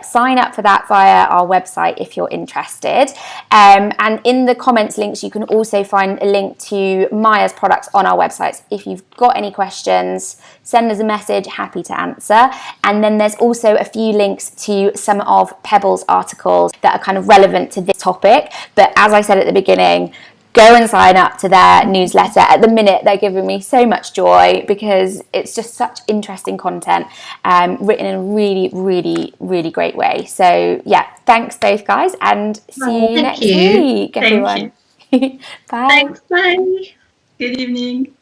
sign up for that via our website if you're interested. And in the comments links, you can also find a link to Maya's products on our websites. If you've got any questions, send us a message, happy to answer. And then there's also a few links to some of Pebble's articles that are kind of relevant to this topic. But as I said at the beginning, go and sign up to their newsletter. At the minute, they're giving me so much joy, because it's just such interesting content, written in a really, really, really great way. So thanks both guys, and see you next week, everyone. Thank you. Bye. Thanks, bye. Good evening.